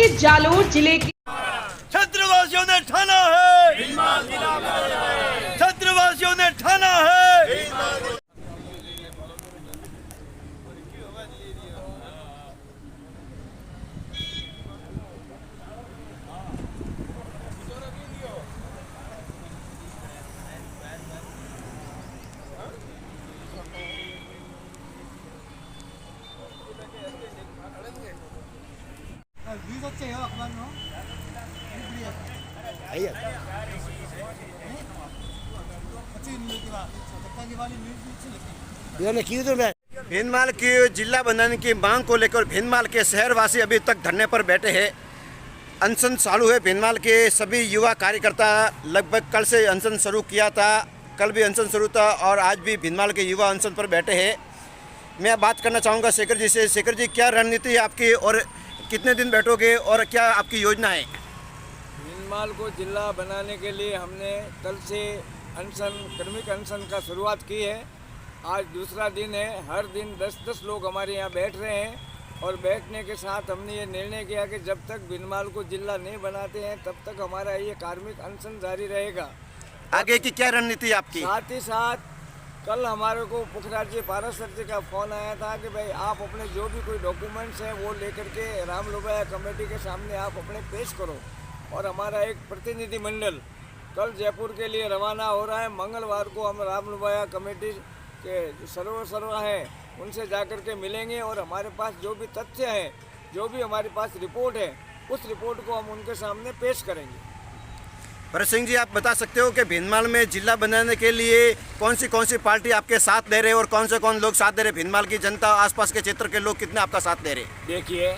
कि जालोर जिले के छत्रवासियों ने ठाना है, छत्रवासियों ने ठाना है। भीनमाल की जिला बनाने की मांग को लेकर भीनमाल के शहरवासी अभी तक धरने पर बैठे हैं। अनशन चालू है। भीनमाल के सभी युवा कार्यकर्ता लगभग कल से अनशन शुरू किया था, कल भी अनशन शुरू था और आज भी भीनमाल के युवा अनशन पर बैठे हैं। मैं बात करना चाहूँगा शेखर जी से। शेखर जी, क्या रणनीति है आपकी और कितने दिन बैठोगे और क्या आपकी योजना है? भीनमाल को जिला बनाने के लिए हमने कल से अनशन, क्रमिक अनशन का शुरुआत की है। आज दूसरा दिन है। हर दिन 10-10 लोग हमारे यहाँ बैठ रहे हैं और बैठने के साथ हमने ये निर्णय किया कि जब तक भीनमाल को जिला नहीं बनाते हैं तब तक हमारा ये कार्मिक अनशन जारी रहेगा। आगे की क्या रणनीति है आपकी? साथ ही साथ कल हमारे को पुखराज जी पारस सर जी का फ़ोन आया था कि भाई आप अपने जो भी कोई डॉक्यूमेंट्स हैं वो लेकर के राम लुबाया कमेटी के सामने आप अपने पेश करो। और हमारा एक प्रतिनिधिमंडल कल जयपुर के लिए रवाना हो रहा है। मंगलवार को हम राम लुबाया कमेटी के सर्व हैं उनसे जाकर के मिलेंगे और हमारे पास जो भी तथ्य हैं, जो भी हमारे पास रिपोर्ट है, उस रिपोर्ट को हम उनके सामने पेश करेंगे। भरत सिंह जी, आप बता सकते हो कि भीनमाल में जिला बनाने के लिए कौन सी पार्टी आपके साथ दे रहे हैं और कौन से लोग साथ दे रहे हैं? भीनमाल की जनता, आसपास के क्षेत्र के लोग कितने आपका साथ दे रहे हैं? देखिए,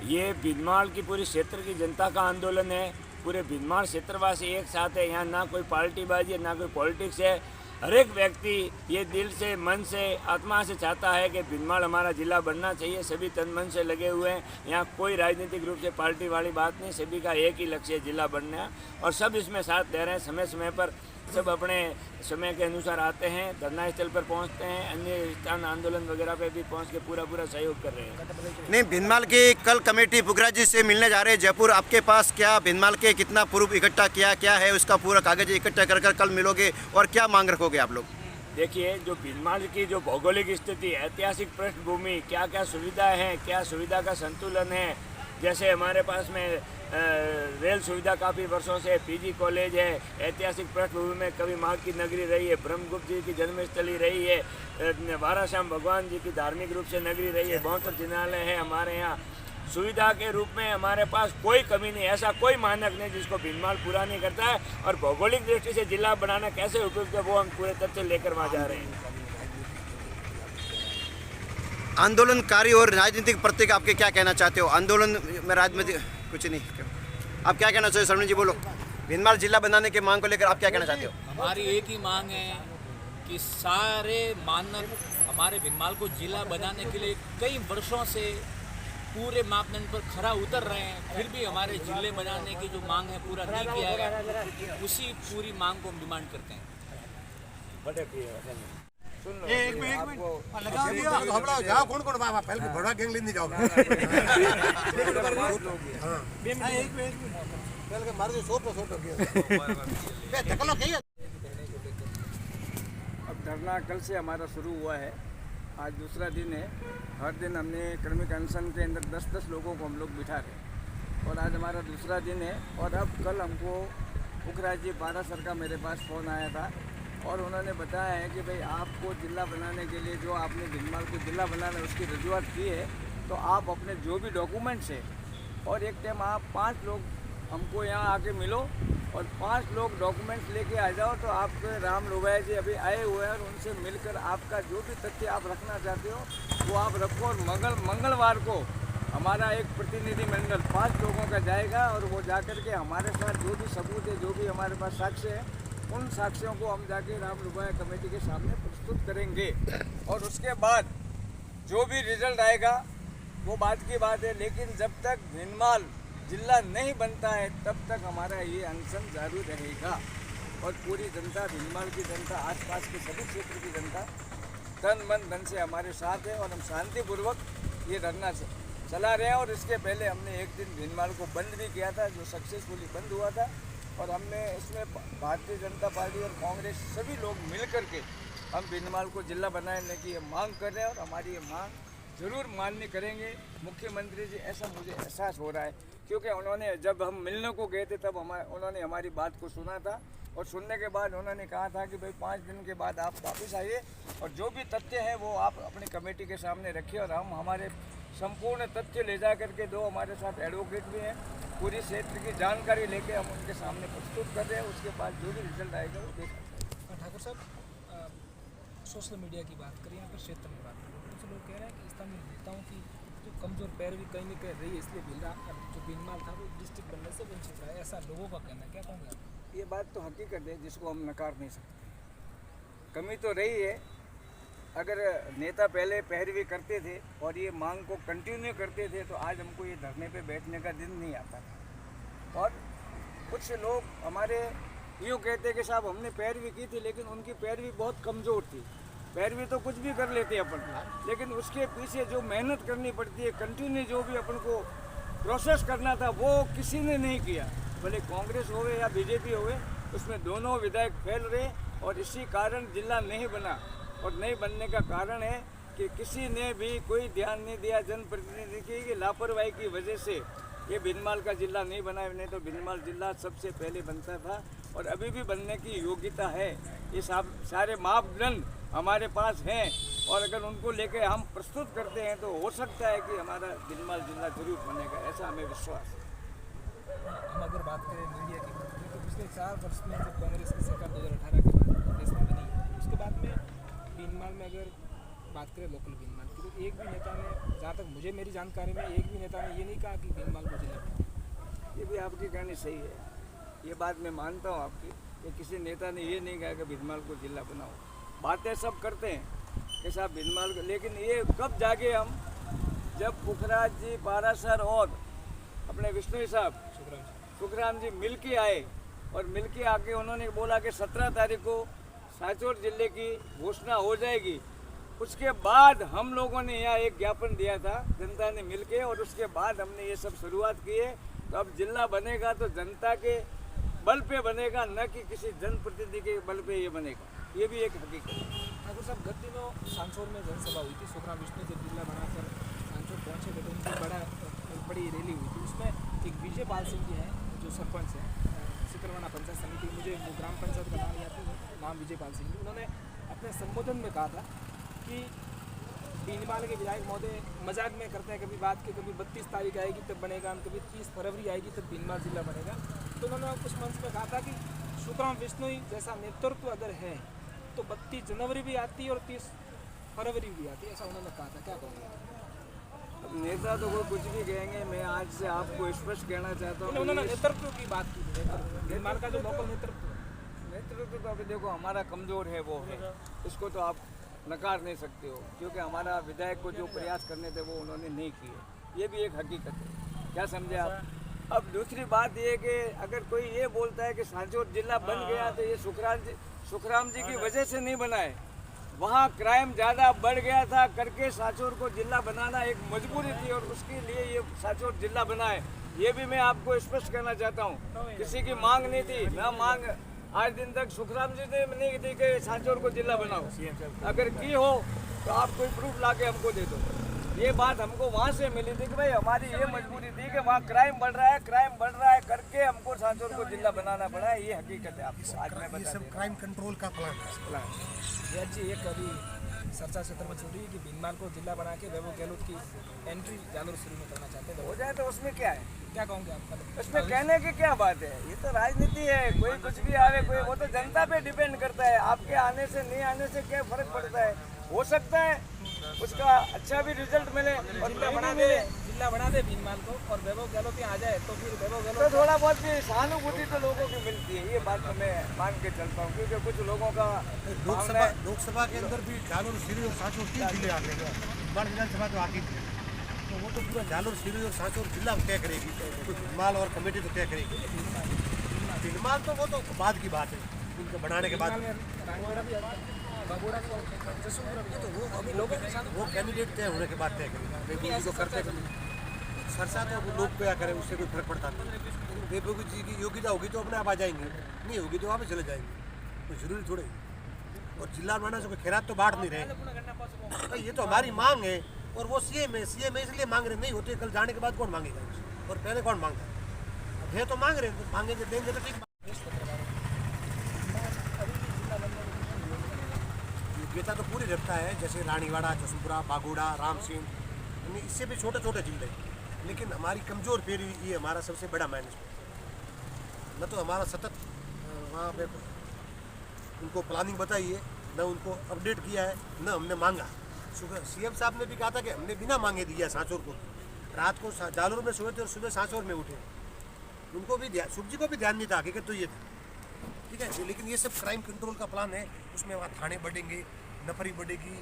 ये भीनमाल की पूरी क्षेत्र की जनता का आंदोलन है। पूरे भीनमाल क्षेत्रवासी एक साथ है। यहाँ ना कोई पार्टीबाजी है, ना कोई पॉलिटिक्स है। हर एक व्यक्ति ये दिल से, मन से, आत्मा से चाहता है कि भीनमाल हमारा जिला बनना चाहिए। सभी तन मन से लगे हुए हैं। यहाँ कोई राजनीतिक रूप से पार्टी वाली बात नहीं। सभी का एक ही लक्ष्य है, जिला बनना, और सब इसमें साथ दे रहे हैं। समय समय पर सब अपने समय के अनुसार आते हैं, धरना स्थल पर पहुँचते हैं, अन्य स्थान आंदोलन वगैरह पे भी पहुँच के पूरा सहयोग कर रहे हैं। नहीं, भीनमाल की कल कमेटी पुखराज जी से मिलने जा रहे हैं जयपुर। आपके पास क्या भीनमाल के कितना प्रूफ इकट्ठा किया, क्या है उसका पूरा कागज इकट्ठा कर कल मिलोगे और क्या मांग रखोगे आप लोग? देखिए, जो भीनमाल की जो भौगोलिक स्थिति, ऐतिहासिक पृष्ठभूमि, क्या क्या सुविधाएं हैं, क्या सुविधा का संतुलन है। जैसे हमारे पास में रेल सुविधा काफ़ी वर्षों से, पीजी कॉलेज है, ऐतिहासिक पृष्ठभूमि में कभी माँ की नगरी रही है, ब्रह्मगुप्त जी की जन्मस्थली रही है, वाराश्याम भगवान जी की धार्मिक रूप से नगरी रही है, बहुत जिनालय है हमारे यहाँ। सुविधा के रूप में हमारे पास कोई कमी नहीं, ऐसा कोई मानक नहीं जिसको भीनमाल पूरा नहीं करता है। और भौगोलिक दृष्टि से जिला बनाना कैसे उपयुक्त है वो हम पूरे तथ्य लेकर वहाँ जा रहे हैं। आंदोलनकारी और राजनीतिक प्रतीक आपके क्या कहना चाहते हो? आंदोलन में राजनीतिक कुछ नहीं, आप क्या कहना चाहते हो? शरण जी बोलो। भीनमाल जिला बनाने की मांग को लेकर आप क्या कहना चाहते हो? हमारी एक ही मांग है कि सारे मानक हमारे भीनमाल को जिला बनाने के लिए कई वर्षों से पूरे मापदंड पर खरा उतर रहे हैं, फिर भी हमारे जिले बनाने की जो मांग है पूरा नहीं किया गया। उसी पूरी मांग को हम डिमांड करते हैं। एक मिनट लगा दिया हमरा जाओ कौन बाबा पहले बड़ा गैंग लेने जाओ। हां एक मिनट पहले के मार दे 100 गया बे तकलो के। अब धरना कल से हमारा शुरू हुआ है, आज दूसरा दिन है। हर दिन हमने क्रमिक अनशन के अंदर 10-10 लोगों को हम लोग बिठा रहे और आज हमारा दूसरा दिन है। और अब कल हमको पुखराज जी पारस सर का मेरे पास फ़ोन आया था और उन्होंने बताया है कि भाई आपको जिला बनाने के लिए जो आपने भीनमाल को जिला बनाना उसकी रजूआत की है, तो आप अपने जो भी डॉक्यूमेंट्स है और एक टाइम आप 5 लोग हमको यहाँ आके मिलो और 5 लोग डॉक्यूमेंट्स लेके आ जाओ। तो आपके राम लुबाया जी अभी आए हुए हैं और उनसे मिलकर आपका जो भी तथ्य आप रखना चाहते हो वो आप रखो। और मंगलवार को हमारा एक प्रतिनिधिमंडल 5 लोगों का जाएगा और वो जाकर के हमारे साथ जो भी सबूत है, जो भी हमारे पास साक्ष्य है, उन साक्ष्यों को हम जाके राम लुबाया कमेटी के सामने प्रस्तुत करेंगे। और उसके बाद जो भी रिजल्ट आएगा वो बात की बात है, लेकिन जब तक भीनमाल जिला नहीं बनता है तब तक हमारा ये अनशन जारी रहेगा। और पूरी जनता, भीनमाल की जनता, आसपास के सभी क्षेत्र की जनता तन मन धन से हमारे साथ है और हम शांतिपूर्वक ये धरना चला रहे हैं। और इसके पहले हमने एक दिन भीनमाल को बंद भी किया था, जो सक्सेसफुली बंद हुआ था। और हमने इसमें भारतीय जनता पार्टी और कांग्रेस सभी लोग मिल कर के हम भीनमाल को जिला बनाने की ये मांग कर रहे हैं। और हमारी ये मांग ज़रूर मान्य करेंगे मुख्यमंत्री जी, ऐसा मुझे एहसास हो रहा है। क्योंकि उन्होंने जब हम मिलने को गए थे तब उन्होंने हमारी बात को सुना था। और सुनने के बाद उन्होंने कहा था कि भाई 5 दिन के बाद आप वापस आइए और जो भी तथ्य हैं वो आप अपनी कमेटी के सामने रखिए। और हम हमारे संपूर्ण तथ्य ले जा करके, दो हमारे साथ एडवोकेट भी हैं, पूरी क्षेत्र की जानकारी लेके हम उनके सामने प्रस्तुत कर रहे हैं। उसके बाद जो भी रिजल्ट आएगा वो देखा जाएगा। ठाकुर साहब, सोशल मीडिया की बात करें, यहाँ पर क्षेत्र में बात करें, कुछ लोग कह रहे हैं कि स्थानीय नेताओं की जो कमज़ोर पैरवी कहीं न कहीं रही है, इसलिए जो भीनमाल था वो डिस्ट्रिक्ट बनने से वंचित रहा है, ऐसा लोगों का कहना है। क्या कहोगे आप? ये बात तो हकीकत है जिसको हम नकार नहीं सकते। कमी तो रही है। अगर नेता पहले पैरवी करते थे और ये मांग को कंटिन्यू करते थे तो आज हमको ये धरने पे बैठने का दिन नहीं आता था। और कुछ लोग हमारे यूँ कहते कि साहब हमने पैरवी की थी, लेकिन उनकी पैरवी बहुत कमज़ोर थी। पैरवी तो कुछ भी कर लेते अपन, लेकिन उसके पीछे जो मेहनत करनी पड़ती है, कंटिन्यू जो भी अपन को प्रोसेस करना था वो किसी ने नहीं किया। भले कांग्रेस होवे या बीजेपी होवे, उसमें दोनों विधायक फैल रहे और इसी कारण जिला नहीं बना। और नहीं बनने का कारण है कि किसी ने भी कोई ध्यान नहीं दिया, जनप्रतिनिधि की लापरवाही की वजह से ये भीनमाल का जिला नहीं बना। नहीं तो भीनमाल जिला सबसे पहले बनता था और अभी भी बनने की योग्यता है। ये सारे मापदंड हमारे पास हैं और अगर उनको लेके हम प्रस्तुत करते हैं तो हो सकता है कि हमारा भीनमाल जिला जरूर बनेगा, ऐसा हमें विश्वास है। हम अगर बात करें मीडिया की, तो पिछले 4 वर्ष में जब कांग्रेस की सरकार 2018 के बाद देश में बनी, उसके बाद में भीनमाल में अगर बात करें लोकल भीनमाल की, तो एक भी नेता ने, जहाँ तक मुझे मेरी जानकारी में, एक भी नेता ने ये नहीं कहा कि भीनमाल को जिला बनाओ। ये भी आपकी कहनी सही है, ये बात मैं मानता हूँ आपकी कि किसी नेता ने ये नहीं कहा कि भीनमाल को जिला बनाओ। बातें सब करते हैं कि साहब भीनमाल को, लेकिन ये कब जागे हम, जब पुखराज जी, पारासर और अपने विष्णु साहब सुखराम जी मिल के आए और मिल के आके उन्होंने बोला कि 17 तारीख को सांचौर जिले की घोषणा हो जाएगी। उसके बाद हम लोगों ने यहाँ एक ज्ञापन दिया था जनता ने मिलके, और उसके बाद हमने ये सब शुरुआत की है। तो अब जिला बनेगा तो जनता के बल पे बनेगा, न कि किसी जनप्रतिनिधि के बल पे ये बनेगा। ये भी एक हकीकत है। ठाकुर साहब, गत दिनों सांचौर में जनसभा हुई थी, सुखराम विष्णु जब जिला बनाकर सांचौर पहुँचे थे तो उनकी बड़ी रैली हुई थी। उसमें एक विजय पाल सिंह जी हैं जो सरपंच हैं सिकरवाना पंचायत समिति, मुझे वो ग्राम पंचायत का नाम याद है, नाम विजय पाल सिंह जी, उन्होंने अपने संबोधन में कहा था कि भीनमाल के विधायक महोदय मजाक में करते हैं कभी बात की, कभी 32 तारीख आएगी तब बनेगा, कभी 30 फरवरी आएगी तब भीनमाल जिला बनेगा। तो उन्होंने उस मंच में कहा था कि सुखराम विष्णु जैसा नेतृत्व अगर है तो 32 जनवरी भी आती है और 30 फरवरी भी आती है, ऐसा उन्होंने कहा था। क्या कहोगे? अब नेता तो कोई कुछ भी कहेंगे, मैं आज से आपको स्पष्ट कहना चाहता हूँ। उन्होंने नेतृत्व की बात की, भीनमाल का जो लोकल नेतृत्व तो अभी देखो हमारा कमज़ोर है वो है, इसको तो आप नकार नहीं सकते हो, क्योंकि हमारा विधायक को जो प्रयास करने थे वो उन्होंने नहीं किए। ये भी एक हकीकत है, क्या समझे आप। अब दूसरी बात ये कि अगर कोई ये बोलता है कि सांचौर जिला बन गया तो ये सुखराम जी की वजह से नहीं बना है। वहाँ क्राइम ज़्यादा बढ़ गया था करके सांचौर को जिला बनाना एक मजबूरी थी और उसके लिए ये सांचौर जिला बना है। ये भी मैं आपको स्पष्ट करना चाहता हूँ, किसी की मांग नहीं थी, ना मांग आज दिन तक सुखराम जी ने नहीं दी कि सांचौर को जिला बनाओ। अगर की हो तो आप कोई प्रूफ ला के हमको दे दो। ये बात हमको वहाँ से मिली थी कि भाई हमारी ये मजबूरी थी कि वहाँ क्राइम बढ़ रहा है करके हमको सांचौर को जिला बनाना पड़ा है। ये हकीकत है आपको आज मैं बता सब क्राइम कंट्रोल का प्लान है। जी, एक अभी चर्चा क्षेत्र में चल रही है कि भीनमाल को जिला बना के वैभव गहलोत की एंट्री जालोर शुरू में करना चाहते हैं। हो जाए तो उसमें क्या है, क्या कहोगे आप? उसमें कहने की क्या बात है, ये तो राजनीति है। कोई कुछ भी आवे, कोई वो तो जनता पे डिपेंड करता है। आपके आने से नहीं आने से क्या फर्क पड़ता है। हो सकता है उसका अच्छा भी रिजल्ट मिले और जिला बना दे भीनमाल को और वैभव गहलोत आ जाए तो फिर वैभव तो गहलोत थोड़ा बहुत भी सहानुभूति तो लोगों की मिलती है। ये बात तो मैं मान के चलता हूँ, क्योंकि कुछ लोगों का लोकसभा के अंदर भी जालोर सिरी और सांचौर 3 जिले आ गए। बाढ़ विधानसभा तो आती थी, तो वो तो पूरा जालोर सिरी और सांचौर जिला तय करेगी, कुछ भीनमाल और कमेटी तो तय करेगी। भीनमाल तो वो तो बाद की बात है, उनके बनाने के बाद वो कैंडिडेट तय होने के बाद तय करेंगे, करते सरसा तो लोग क्या करें, उससे कोई फर्क पड़ता नहीं। लेकिन देवभूति जी की योग्यता होगी तो अपने आप आ जाएंगे, नहीं होगी तो वापस चले जाएंगे, कोई जरूरी थोड़े। और जिला बनाने से कोई खैरात तो बांट नहीं रहे भाई, ये तो हमारी मांग है। और वो सीएम है इसलिए मांग रहे, नहीं होते कल जाने के बाद कौन मांगेगा और पहले कौन मांगता है? अब है तो मांग रहे, तो मांगेंगे देंगे तो ठीक। योग्यता तो पूरी रखता है, जैसे रानीवाड़ा, जसुपुरा, बागोड़ा, राम सिंह, इससे भी छोटे छोटे जिले। लेकिन हमारी कमज़ोर पेरी ये हमारा सबसे बड़ा माइनस है। न तो हमारा सतत वहाँ पे उनको प्लानिंग बताई है, न उनको अपडेट किया है, न हमने मांगा। सुबह सीएम साहब ने भी कहा था कि हमने बिना मांगे दिया सांचौर को। रात को जालोर में सोए थे और सुबह सांचौर में उठे। उनको भी सुख जी को भी ध्यान नहीं था, हकीकत तो ये था, ठीक है। लेकिन ये सब क्राइम कंट्रोल का प्लान है, उसमें वहाँ थाने बढ़ेंगे, नफरी बढ़ेगी,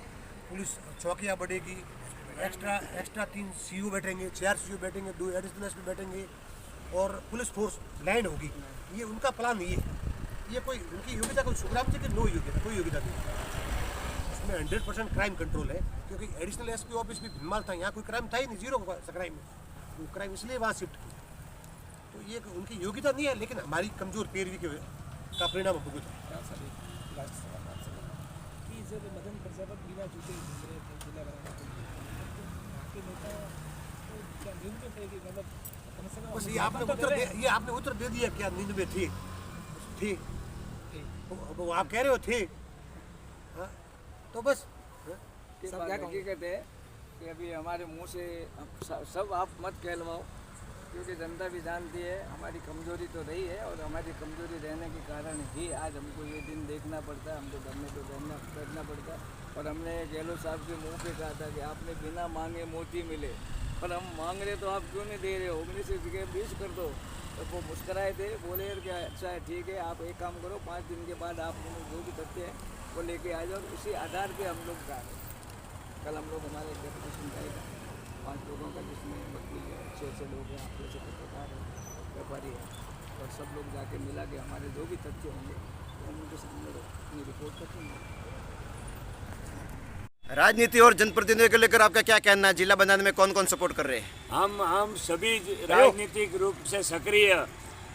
पुलिस चौकियाँ बढ़ेगी, एक्स्ट्रा 3 सीयू बैठेंगे, 4 सीयू बैठेंगे, 2 एडिशनल एसपी बैठेंगे और पुलिस फोर्स लैंड होगी। ये उनका प्लान ये कोई उनकी योग्यता कोई सुखराम जी की नो योग्यता, कोई योग्यता नहीं। उसमें 100% क्राइम कंट्रोल है, क्योंकि एडिशनल एसपी ऑफिस भी भिनमाल था, यहाँ कोई क्राइम था ही नहीं, जीरो क्राइम। वो क्राइम इसलिए वहाँ शिफ्ट किया। तो ये उनकी योग्यता नहीं है, लेकिन हमारी कमजोर पैरवी का परिणाम भुगत है। कि जब मदन प्रजापत बिना जूते घूम रहे थे जिला बनाने के लिए, वहाँ के नेता तो क्या नींद में थे कि मतलब कम से कम बस ये आपने उत्तर दे दिया, क्या नींद में थे? वो आप कह रहे हो थे, हाँ? तो बस सब हकीकत है कि अभी हमारे मुंह से सब आप मत कहलवाओ, क्योंकि जनता भी जानती है हमारी कमजोरी तो रही है। और हमारी कमजोरी रहने के कारण ही आज हमको ये दिन देखना पड़ता है, हमको धरने पे बैठना पड़ता है। और हमने गहलोत साहब के मुंह पे कहा था कि आपने बिना मांगे मोती मिले, पर हम मांग रहे तो आप क्यों नहीं दे रहे हो? 19 की जगह 20 कर दो। तो वो मुस्कराए थे, बोले यार क्या अच्छा है, ठीक है, आप एक काम करो, 5 दिन के बाद आप जो भी तथ्य है वो लेके आ जाओ। उसी आधार पे हम लोग जा रहे हैं। कल हम लोग हमारे डेपुटेशन जाएगा 5 लोगों का, जिसमें वकील है, 6 लोग हैं, आप जैसे पत्रकार हैं, व्यापारी हैं, और सब लोग जाके मिला के हमारे जो भी तथ्य होंगे तो हम उनके सामने अपनी रिपोर्ट रखेंगे। राजनीति और जनप्रतिनिधियों को लेकर आपका क्या कहना है? जिला बनाने में कौन कौन सपोर्ट कर रहे हैं? हम सभी राजनीतिक रूप से सक्रिय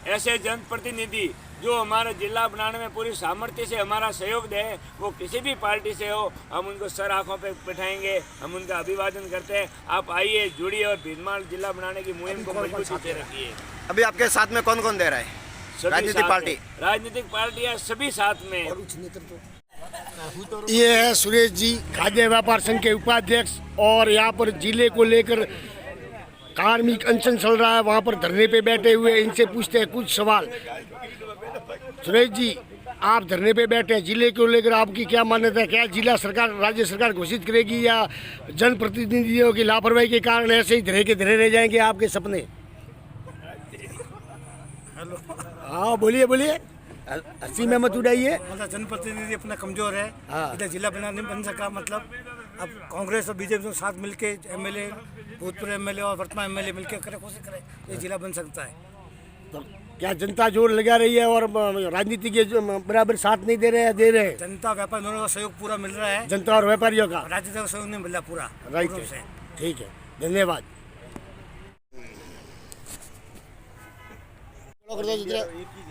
ऐसे जनप्रतिनिधि जो हमारे जिला बनाने में पूरी सामर्थ्य से हमारा सहयोग दे, वो किसी भी पार्टी से हो, हम उनको सर आँखों पे बैठाएंगे, हम उनका अभिवादन करते हैं। आप आइए, जुड़िए और भिनमाल जिला बनाने की मुहिम को मजबूती से रखिए। अभी आपके साथ में कौन कौन दे रहा है? राजनीतिक पार्टियां सभी साथ में। ये है सुरेश जी, खाद्य व्यापार संघ के उपाध्यक्ष, और यहाँ पर जिले को लेकर कार्मिक अनशन चल रहा है, वहाँ पर धरने पे बैठे हुए। इनसे पूछते हैं कुछ सवाल। सुरेश जी, आप धरने पे बैठे हैं, जिले को लेकर आपकी क्या मान्यता है? क्या जिला सरकार, राज्य सरकार घोषित करेगी, या जनप्रतिनिधियों की लापरवाही के कारण ऐसे ही धरे के धरे रह जाएंगे आपके सपने? हाँ बोलिए बोलिए, हंसी में मत उड़ाइए। मतलब जनप्रतिनिधि अपना कमजोर है, इधर जिला बना नहीं बन सका। मतलब अब कांग्रेस और बीजेपी के साथ मिलके एमएलए, भूतपूर्व एमएलए और वर्तमान एमएलए मिलके करे, कोशिश करे ये जिला बन सकता है। तो क्या जनता जोर लगा रही है और राजनीति के बराबर साथ नहीं दे रहे हैं? दे रहे हैं। जनता व्यापार दोनों का सहयोग पूरा मिल रहा है, जनता और व्यापारियों का राजनीति का सहयोग नहीं मिल रहा पूरा। राइट है, ठीक है, धन्यवाद। एक ही